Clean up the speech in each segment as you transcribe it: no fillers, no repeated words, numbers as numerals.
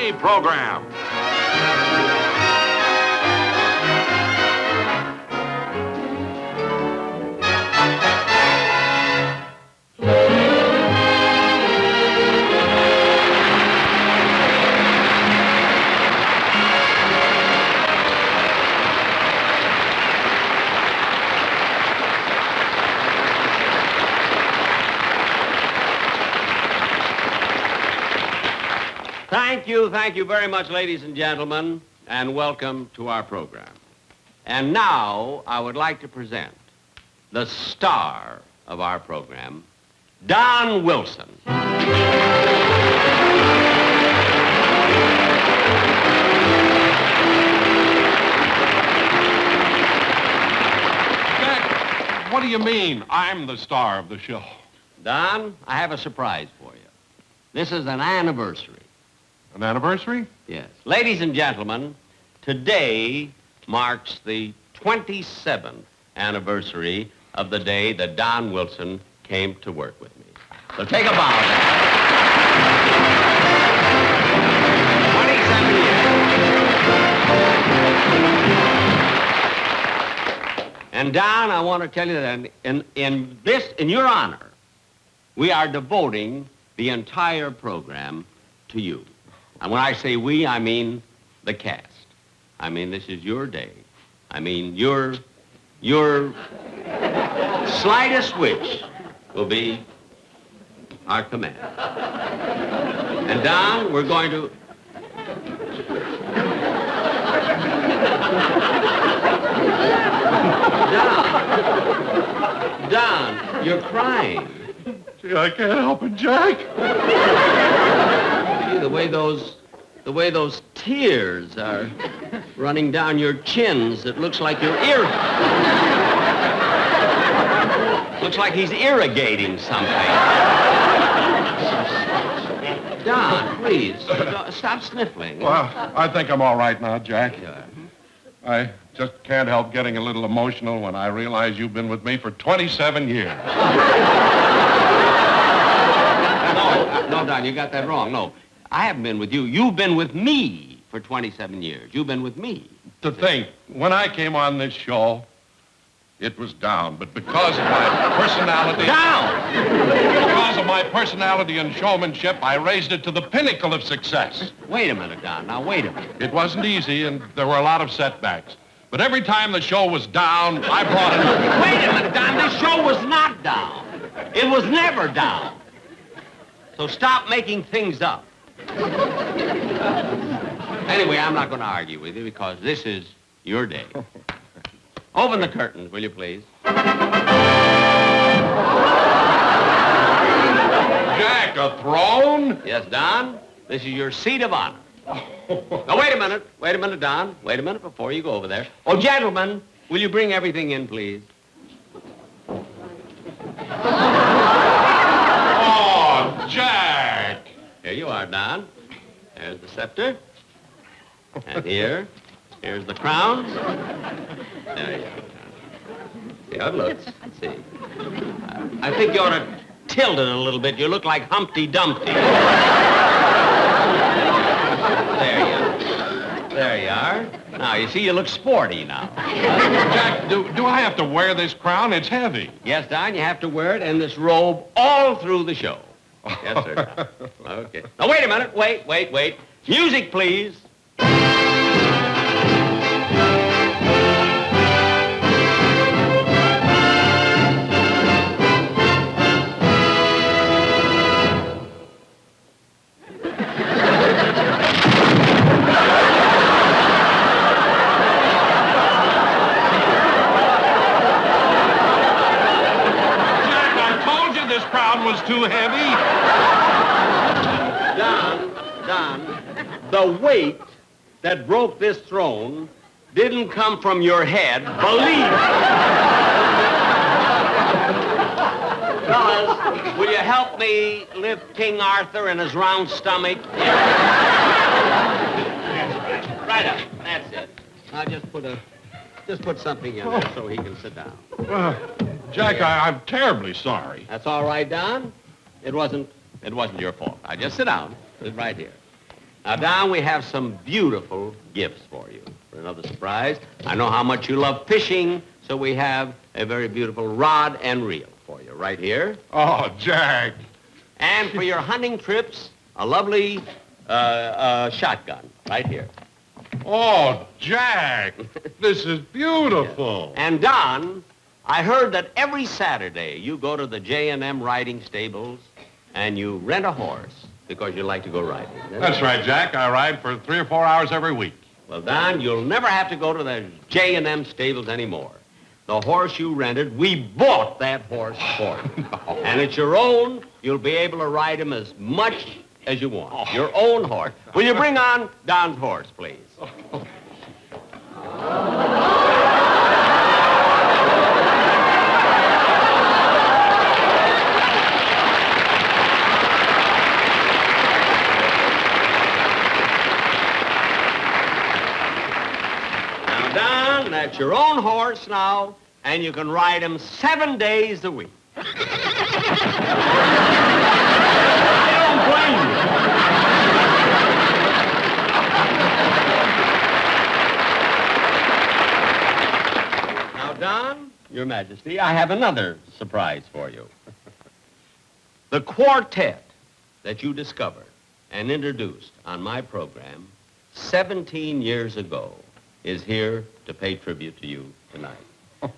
Kinskey program. Thank you very much, ladies and gentlemen, and welcome to our program. And now, I would like to present the star of our program, Don Wilson. Jack, what do you mean I'm the star of the show? Don, I have a surprise for you. This is an anniversary. An anniversary? Yes. Ladies and gentlemen, today marks the 27th anniversary of the day that Don Wilson came to work with me. So take a bow. 27 years. And Don, I want to tell you that in your honor, we are devoting the entire program to you. And when I say we, I mean the cast. I mean, this is your day. I mean, your slightest wish will be our command. And Don, we're going to... Don, you're crying. Gee, I can't help it, Jack. The way those tears are running down your chins, it looks like you're looks like he's irrigating something. Don, please, stop sniffling. Well, I think I'm all right now, Jack. Sure. I just can't help getting a little emotional when I realize you've been with me for 27 years. No, Don, you got that wrong. No. I haven't been with you. You've been with me for 27 years. You've been with me. To think, when I came on this show, it was down. But because of my personality... Down! Because of my personality and showmanship, I raised it to the pinnacle of success. Wait a minute, Don. Now, wait a minute. It wasn't easy, and there were a lot of setbacks. But every time the show was down, I brought it up. Wait a minute, Don. This show was not down. It was never down. So stop making things up. Anyway, I'm not going to argue with you because this is your day. Open the curtains, will you, please? Jack, a throne? Yes, Don. This is your seat of honor. Now, wait a minute. Wait a minute, Don. Wait a minute before you go over there. Oh, gentlemen, will you bring everything in, please? Oh, Jack! Here you are, Don. There's the scepter. And here's the crown. There you are. See how it looks. Let's see. I think you ought to tilt it a little bit. You look like Humpty Dumpty. There you are. Now, you see, you look sporty now. Jack, do I have to wear this crown? It's heavy. Yes, Don, you have to wear it in this robe all through the show. Yes, sir, Don. Okay. Now, wait a minute. Wait. Music, please. Was too heavy. Don, the weight that broke this throne didn't come from your head, believe me. Fellas, will you help me lift King Arthur and his round stomach? Right up. That's it. Now just put something in there so he can sit down. Jack, I'm terribly sorry. That's all right, Don. It wasn't your fault. Now, just sit down. Sit right here. Now, Don, we have some beautiful gifts for you. For another surprise, I know how much you love fishing, so we have a very beautiful rod and reel for you right here. Oh, Jack. And for your hunting trips, a lovely shotgun right here. Oh, Jack, this is beautiful. And Don, I heard that every Saturday you go to the J&M riding stables and you rent a horse because you like to go riding. That's right, Jack. I ride for 3 or 4 hours every week. Well, Don, you'll never have to go to the J&M stables anymore. The horse you rented, we bought that horse for you. No. And it's your own. You'll be able to ride him as much as you want. Oh. Your own horse. Will you bring on Don's horse, please? Now, Don, that's your own horse now, and you can ride him 7 days a week. I don't blame you. Now, Don, Your Majesty, I have another surprise for you. The quartet that you discovered and introduced on my program 17 years ago is here to pay tribute to you tonight.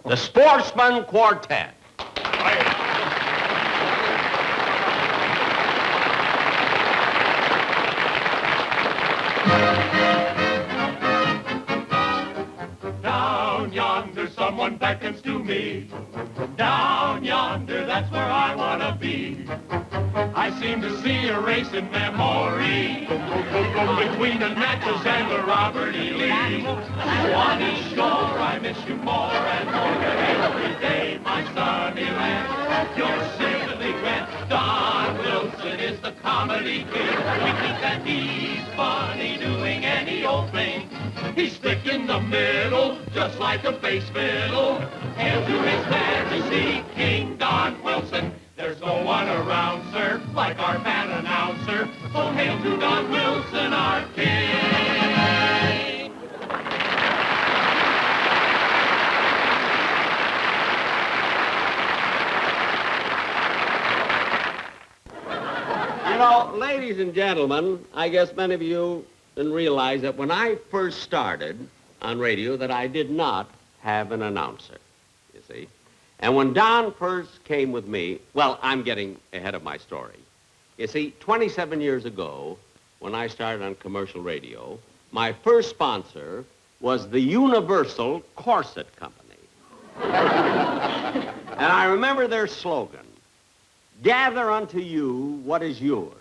The Sportsman Quartet. Down yonder, someone beckons to me. Down yonder, that's where I want to be. I seem to see a race in memory between the Natchez and the Robert E. Lee. On each shore, I miss you more and more every day, my sunny land. Your sympathy grant. Don Wilson is the comedy king. We think that he's funny doing any old thing. He's thick in the middle, just like a bass fiddle. Hail to His Majesty, King Don Wilson. There's no one around, sir, like our fan announcer. So hail to Don Wilson, our king. You know, ladies and gentlemen, I guess many of you didn't realize that when I first started on radio that I did not have an announcer, you see. And when Don first came with me, well, I'm getting ahead of my story. You see, 27 years ago, when I started on commercial radio, my first sponsor was the Universal Corset Company. And I remember their slogan, "Gather unto you what is yours."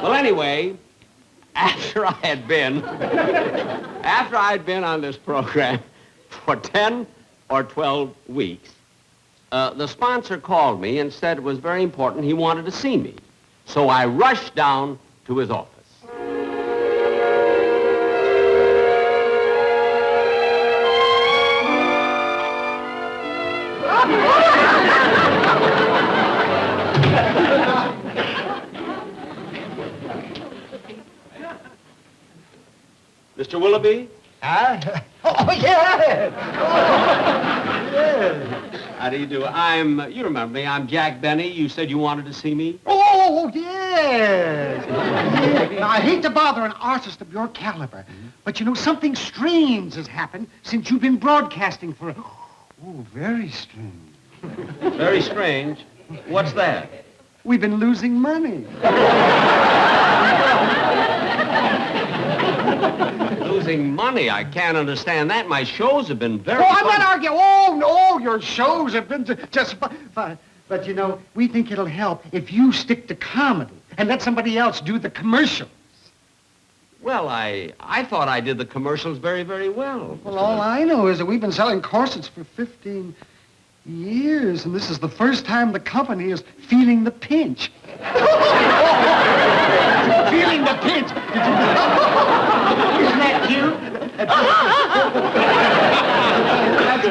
Well, anyway, after I'd been on this program for 10 or 12 weeks, the sponsor called me and said it was very important. He wanted to see me. So I rushed down to his office. Mr. Willoughby? Huh? Oh, yeah! Oh, yes. How do you do? You remember me, I'm Jack Benny. You said you wanted to see me? Oh, yes! Now, I hate to bother an artist of your caliber, but you know, something strange has happened since you've been broadcasting for... Oh, very strange. Very strange. What's that? We've been losing money. Losing money? I can't understand that. My shows have been very I'm fun. not arguing. Oh, no, your shows have been just fun. But, you know, we think it'll help if you stick to comedy and let somebody else do the commercials. Well, I thought I did the commercials very, very well. Well, all I know is that we've been selling corsets for 15 years, and this is the first time the company is feeling the pinch. Feeling the pinch. Isn't that cute? That's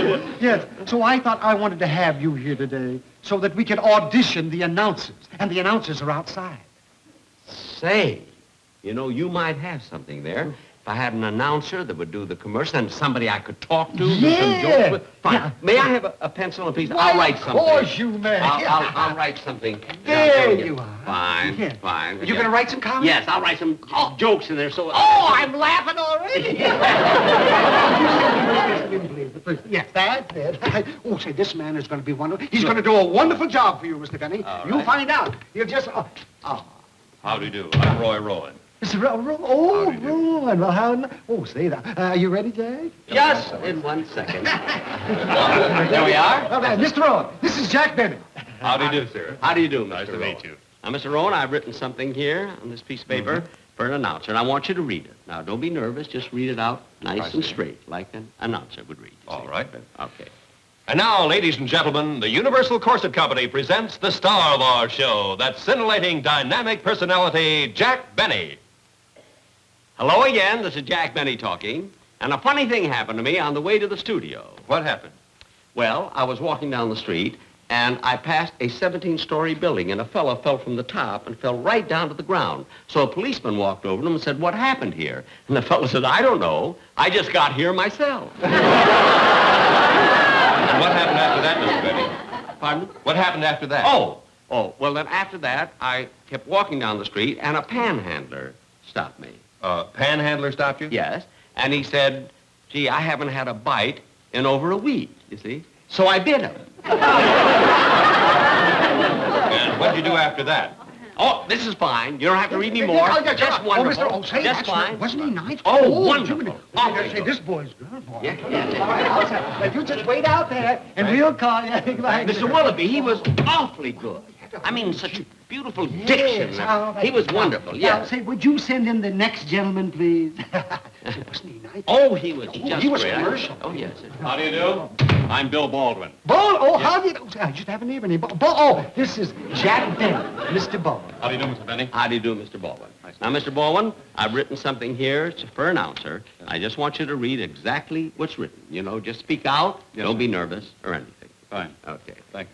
So I thought I wanted to have you here today so that we could audition the announcers. And the announcers are outside. Say, you know, you might have something there. If I had an announcer that would do the commercial and somebody I could talk to, do some jokes with. Fine. Yeah. May I have a pencil and a piece? Why, I'll write something. Of course you may. I'll write something. There you are. Fine, Yeah. fine. You're going to write some comments? Yes, I'll write some jokes in there. So. Oh, I'm laughing already. Yes, that's it. Oh, say, this man is going to be wonderful. He's going to do a wonderful job for you, Mr. Benny. You'll find out. You'll just... How do you do? I'm Roy Rowan. Mr. Rowan. Oh, Rowan. Well, how... Oh, say that. Are you ready, Jack? Just in 1 second. There we are. Well, Mr. Rowan, this is Jack Benny. How do you do, sir? How do you do, Mr. Nice to Rowan? meet you. Now, Mr. Rowan, I've written something here on this piece of paper for an announcer, and I want you to read it. Now, don't be nervous. Just read it out nice and straight, like an announcer would read. All right. Okay. And now, ladies and gentlemen, the Universal Corset Company presents the star of our show, that scintillating, dynamic personality, Jack Benny. Hello again. This is Jack Benny talking. And a funny thing happened to me on the way to the studio. What happened? Well, I was walking down the street, and I passed a 17-story building, and a fellow fell from the top and fell right down to the ground. So a policeman walked over to him and said, "What happened here?" And the fellow said, "I don't know. I just got here myself." And what happened after that, Mr. Benny? Pardon? What happened after that? Oh, well, then after that, I kept walking down the street, and a panhandler stopped me. Panhandler stopped you? Yes, and he said, "Gee, I haven't had a bite in over a week, you see." So I bit him. And what'd you do after that? Oh, this is fine. You don't have to read me more. Just wonderful. Oh, Mr. Oh, say, Just that's fine. Wasn't he nice? Oh, wonderful. I say, this boy's good, boy. Yeah. Now, you just wait out there, and we'll call you. Mr. Willoughby, he was awfully good. I mean, such beautiful diction. He was wonderful, Now, yes. say, would you send in the next gentleman, please? Wasn't he nice? Oh, he was just he was great. commercial. Oh, yes. How do you do? I'm Bill Baldwin. Oh, how do you... I just have a name. Oh, this is Jack Benny, Mr. Baldwin. How do you do, Mr. Benny? How do you do, Mr. Baldwin? Now, Mr. Baldwin, I've written something here. It's for an announcer. I just want you to read exactly what's written. You know, just speak out. Yes, Don't sir. be nervous or anything. Fine. Okay. Thank you.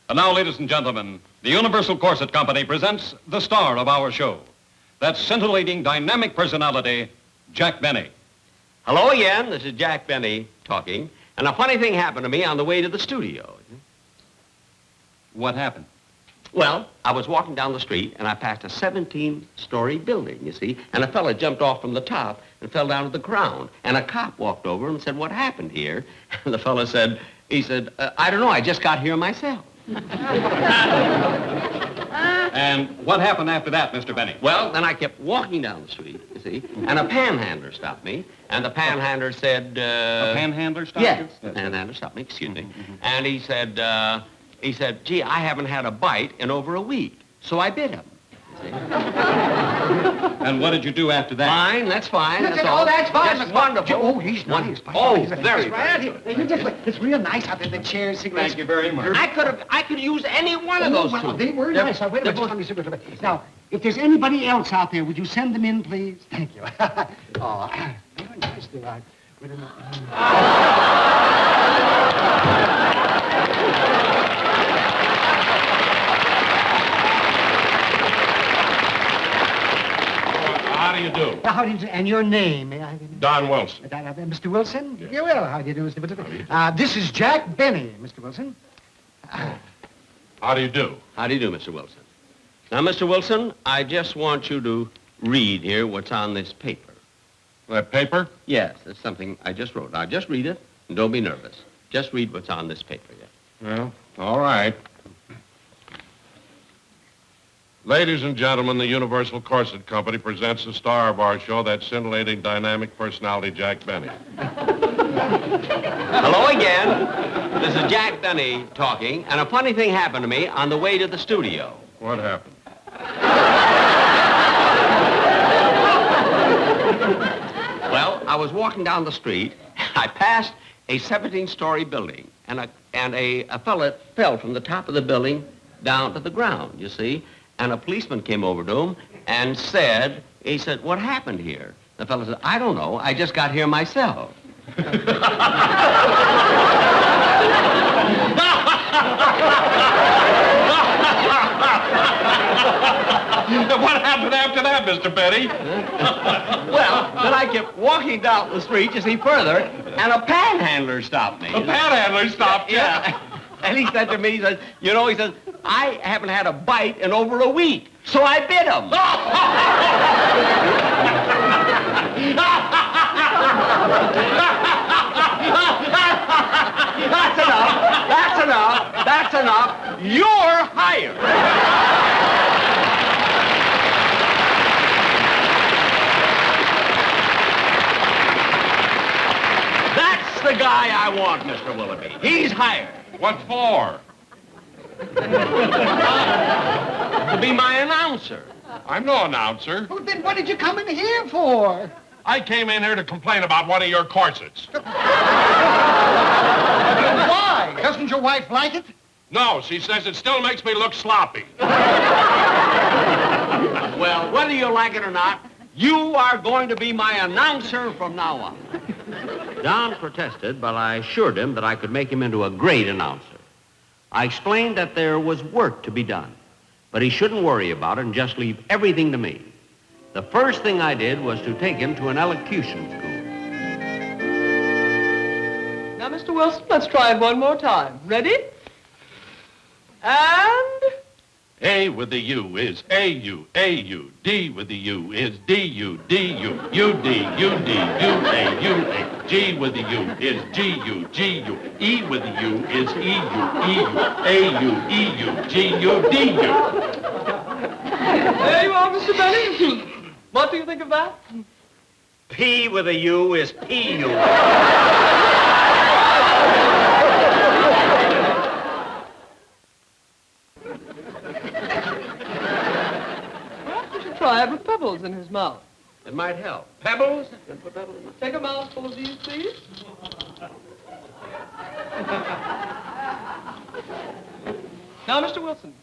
And now, ladies and gentlemen, the Universal Corset Company presents the star of our show, that scintillating, dynamic personality, Jack Benny. Hello again. This is Jack Benny talking. And a funny thing happened to me on the way to the studio. What happened? Well, I was walking down the street, and I passed a 17-story building, you see, and a fella jumped off from the top and fell down to the ground. And a cop walked over and said, "What happened here?" And the fella said, "I don't know. I just got here myself." And what happened after that, Mr. Benny? Well, then I kept walking down the street, you see, and a panhandler stopped me, and the panhandler said... A panhandler stopped yes, you? the panhandler stopped me, excuse me. And he said, "Gee, I haven't had a bite in over a week." So I bit him. And what did you do after that? Fine, that's fine. That's Oh, all. that's fine. That's wonderful. Oh, he's nice. Oh, He's very, right very out here. You just wait. It's real nice out there, the chairs, cigarettes. Thank you very much. I could use any one of those two. They were nice. Now, wait a minute. Now, if there's anybody else out there, would you send them in, please? Thank you. Oh, they were nice. They are. How do you do? How do you do? And your name, may I? Don Wilson. Mr. Wilson? Yeah, well, how do you do, Mr. Wilson? This is Jack Benny, Mr. Wilson. How do you do? How do you do, Mr. Wilson? Now, Mr. Wilson, I just want you to read here what's on this paper. That paper? Yes, that's something I just wrote. Now, just read it, and don't be nervous. Just read what's on this paper, yes. Well, all right. Ladies and gentlemen, the Universal Corset Company presents the star of our show, that scintillating, dynamic personality, Jack Benny. Hello again. This is Jack Benny talking, and a funny thing happened to me on the way to the studio. What happened? Well, I was walking down the street. I passed a 17-story building, and a fella fell from the top of the building down to the ground, you see. And a policeman came over to him and said, "What happened here?" The fellow said, "I don't know. I just got here myself." What happened after that, Mr. Benny? Well, then I kept walking down the street to see further, and a panhandler stopped me. A panhandler stopped you? Yeah. And he said to me, he says, I haven't had a bite in over a week, so I bit him. That's enough. That's enough. That's enough. You're hired. That's the guy I want, Mr. Willoughby. He's hired. What for? To be my announcer. I'm no announcer. Well, then what did you come in here for? I came in here to complain about one of your corsets. Why? Doesn't your wife like it? No, she says it still makes me look sloppy. Well, whether you like it or not, you are going to be my announcer from now on. Don protested, but I assured him that I could make him into a great announcer. I explained that there was work to be done, but he shouldn't worry about it and just leave everything to me. The first thing I did was to take him to an elocution school. Now, Mr. Wilson, let's try it one more time. Ready? And... A with the U is A-U, A-U. D with the U is D-U, D-U. U-D, U-D, U-A, U-A. G with the U is G-U, G-U. E with the U is E-U, E-U. A-U, E-U, G-U, D-U. There you are, Mr. Benny. What do you think of that? P with a U is P-U. Try it with pebbles in his mouth. It might help. Pebbles? Take a mouthful of these, please. Now, Mr. Wilson.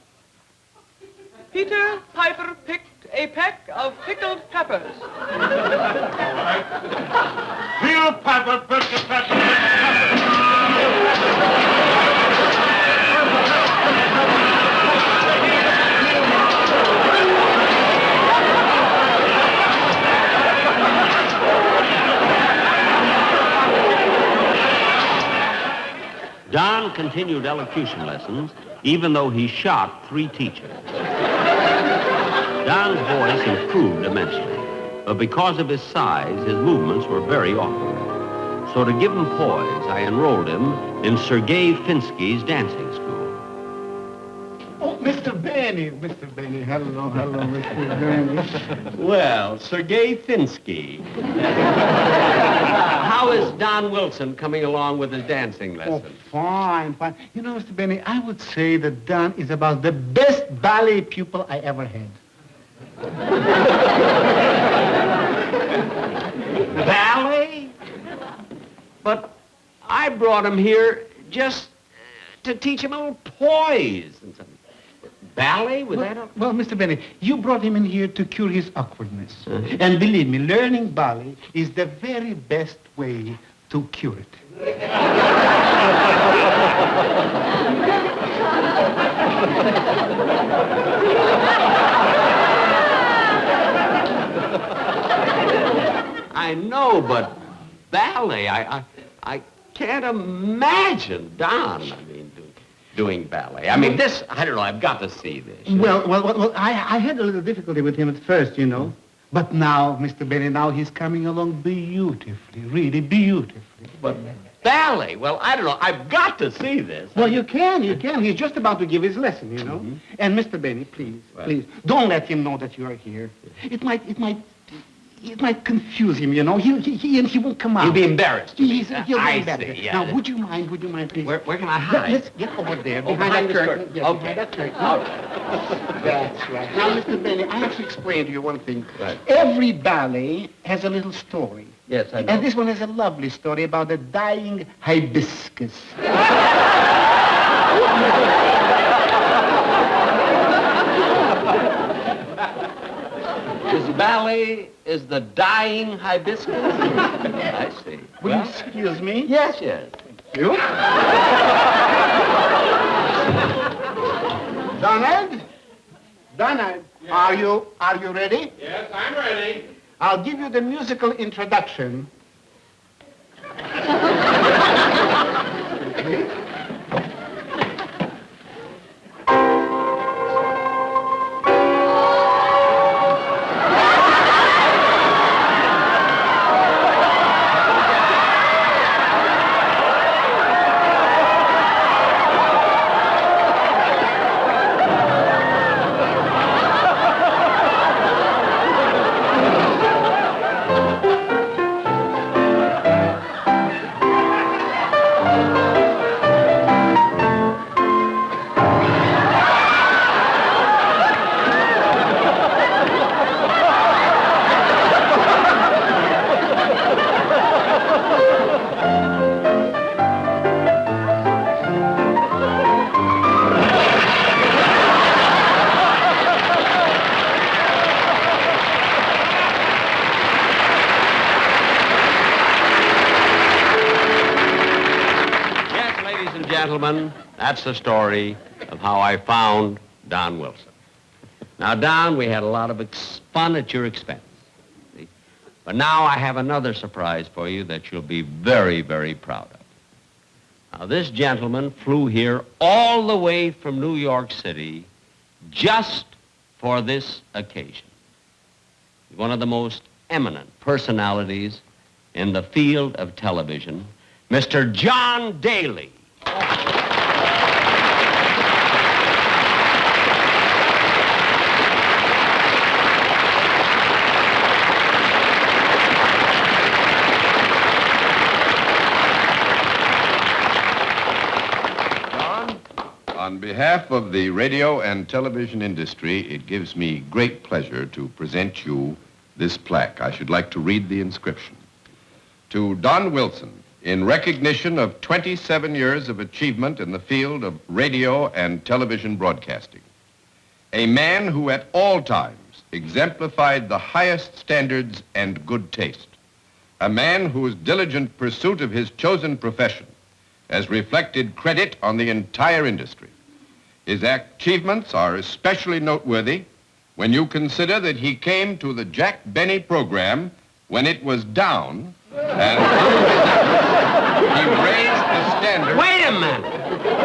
Peter Piper picked a peck of pickled peppers. Peter Piper picked a peck of peppers. Don continued elocution lessons, even though he shot 3 teachers. Don's voice improved immensely, but because of his size, his movements were very awkward. So to give him poise, I enrolled him in Sergei Kinskey's dancing school. Oh, Mr. Benny. Hello, Mr. Benny. Well, Sergei Kinskey. How is Don Wilson coming along with his dancing Oh, lesson? fine. You know, Mr. Benny, I would say that Don is about the best ballet pupil I ever had. Ballet? But I brought him here just to teach him a little poise and something. Ballet with that? Well, Mr. Benny, you brought him in here to cure his awkwardness. And believe me, learning ballet is the very best way to cure it. I know, but ballet, I can't imagine Don, doing ballet. I mean, this, I don't know, I've got to see this. Well, I had a little difficulty with him at first, you know. But now, Mr. Benny, now he's coming along beautifully, really beautifully. But ballet, well, I don't know, I've got to see this. Well, you can. He's just about to give his lesson, you know. And Mr. Benny, please, don't let him know that you are here. It might confuse him, you know. He won't come out. He'll be embarrassed. He'll be I embarrassed. see, yeah. Now, would you mind, please? Where can I hide? Let's get over there, behind that the curtain. curtain. Yeah, Okay. behind that curtain. That's right. Now, Mr. Benny, I have to explain to you one thing. Right. Every ballet has a little story. Yes, I know. And this one has a lovely story about a dying hibiscus. This valley is the dying hibiscus? I see. Will you excuse me? Yes, yes. You? Donald, are you ready? Yes, I'm ready. I'll give you the musical introduction. Gentlemen, that's the story of how I found Don Wilson. Now, Don, we had a lot of fun at your expense. See? But now I have another surprise for you that you'll be very, very proud of. Now, this gentleman flew here all the way from New York City just for this occasion. He's one of the most eminent personalities in the field of television, Mr. John Daly. On behalf of the radio and television industry, it gives me great pleasure to present you this plaque. I should like to read the inscription. To Don Wilson, in recognition of 27 years of achievement in the field of radio and television broadcasting. A man who at all times exemplified the highest standards and good taste. A man whose diligent pursuit of his chosen profession has reflected credit on the entire industry. His achievements are especially noteworthy when you consider that he came to the Jack Benny program when it was down and he raised the standard. Wait a minute.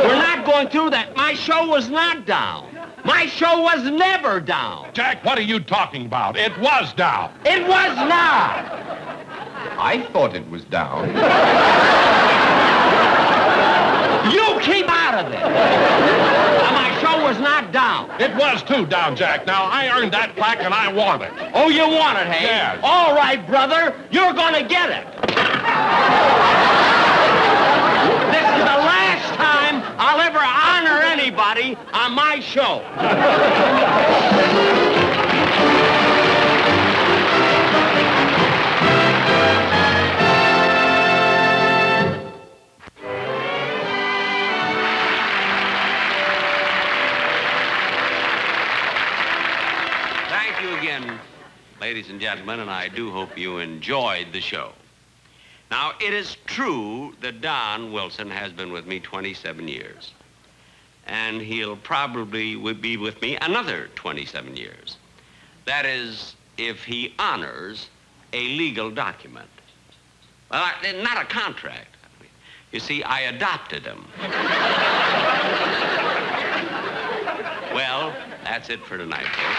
We're not going through that. My show was not down. My show was never down. Jack, what are you talking about? It was down. It was not. I thought it was down. You keep out of this. Now, my show was not down. It was too down, Jack. Now, I earned that plaque and I want it. Oh, you want it, hey? Yes. All right, brother. You're going to get it. This is the last time I'll ever honor anybody on my show. Thank you again, ladies and gentlemen, and I do hope you enjoyed the show. Now, it is true that Don Wilson has been with me 27 years, and he'll probably be with me another 27 years. That is, if he honors a legal document. Well, not a contract. You see, I adopted him. Well, that's it for tonight, folks.